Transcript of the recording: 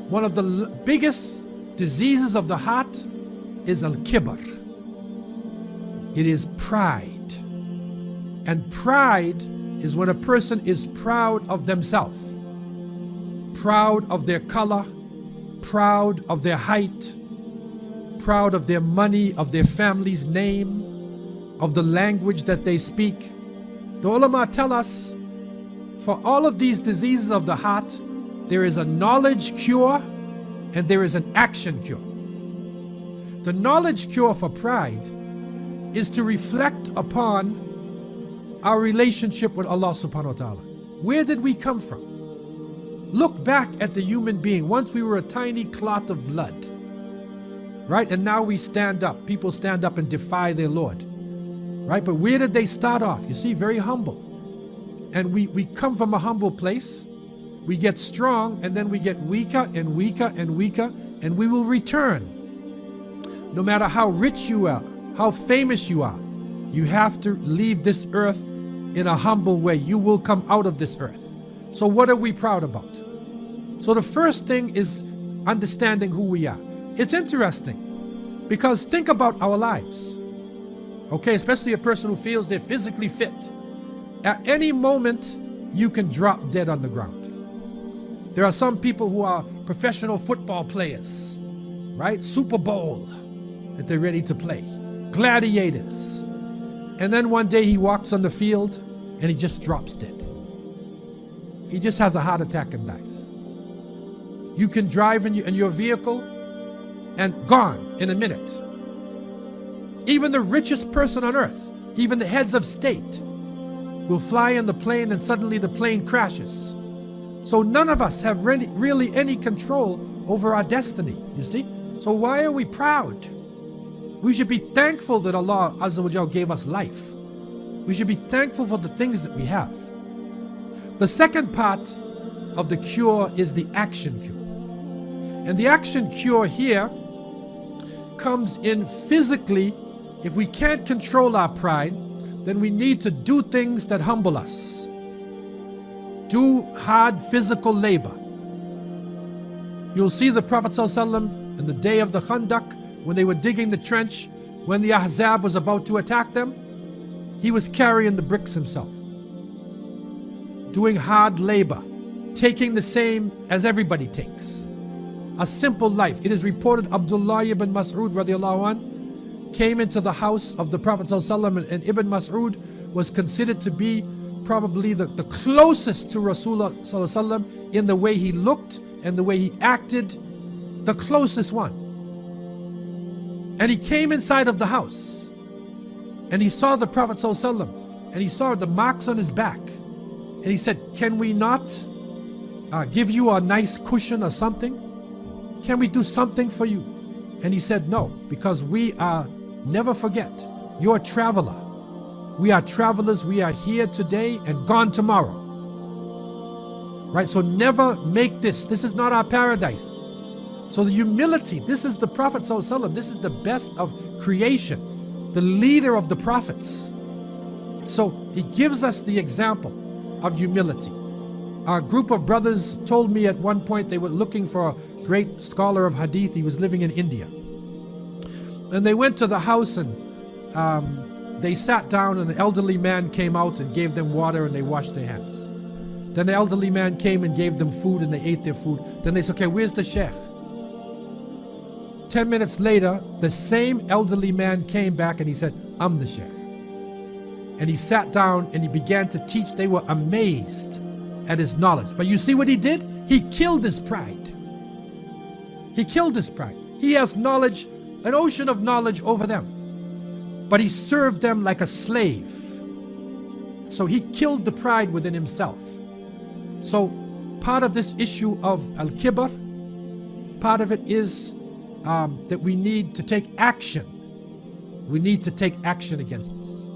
One of the biggest diseases of the heart is al-kibr. It is pride. And pride is when a person is proud of themselves, proud of their color, proud of their height, proud of their money, of their family's name, of the language that they speak. The ulama tell us, for all of these diseases of the heart, there is a knowledge cure and there is an action cure. The knowledge cure for pride is to reflect upon our relationship with Allah subhanahu wa ta'ala. Where did we come from? Look back at the human being. Once we were a tiny clot of blood, right? And now we stand up. People stand up and defy their Lord, right? But where did they start off? You see, very humble. And we come from a humble place. We get strong, and then we get weaker and weaker and weaker, and we will return. No matter how rich you are, how famous you are, you have to leave this earth in a humble way. You will come out of this earth. So what are we proud about? So the first thing is understanding who we are. It's interesting because think about our lives, okay? Especially a person who feels they're physically fit. At any moment, you can drop dead on the ground. There are some people who are professional football players, right? Super Bowl that they're ready to play. Gladiators. And then one day he walks on the field and he just drops dead. He just has a heart attack and dies. You can drive in your vehicle and gone in a minute. Even the richest person on earth, even the heads of state, will fly in the plane and suddenly the plane crashes. So none of us have really any control over our destiny, you see? So why are we proud? We should be thankful that Allah Azza wa Jalla gave us life. We should be thankful for the things that we have. The second part of the cure is the action cure. And the action cure here comes in physically. If we can't control our pride, then we need to do things that humble us. Do hard physical labor. You'll see the Prophet ﷺ in the day of the Khandaq, when they were digging the trench, when the Ahzab was about to attack them, he was carrying the bricks himself, doing hard labor, taking the same as everybody takes. A simple life. It is reported Abdullah ibn Mas'ud radiallahu anh came into the house of the Prophet ﷺ, and Ibn Mas'ud was considered to be probably the closest to Rasulullah ﷺ in the way he looked and the way he acted, the closest one. And he came inside of the house and he saw the Prophet ﷺ and he saw the marks on his back, and he said, can we not give you a nice cushion or something? Can we do something for you? And he said, no, because we are, never forget, you're a traveler. We are travelers. We are here today and gone tomorrow. Right? So never make this is not our paradise. So the humility, this is the Prophet ﷺ, this is the best of creation, the leader of the prophets. So he gives us the example of humility. Our group of brothers told me at one point they were looking for a great scholar of hadith. He was living in India. And they went to the house and they sat down, and an elderly man came out and gave them water and they washed their hands. Then the elderly man came and gave them food and they ate their food. Then they said, okay, where's the sheikh? 10 minutes later, the same elderly man came back and he said, I'm the sheikh. And he sat down and he began to teach. They were amazed at his knowledge. But you see what he did? He killed his pride. He killed his pride. He has knowledge, an ocean of knowledge over them. But he served them like a slave. So he killed the pride within himself. So part of this issue of al-kibr, part of it is that we need to take action. We need to take action against this.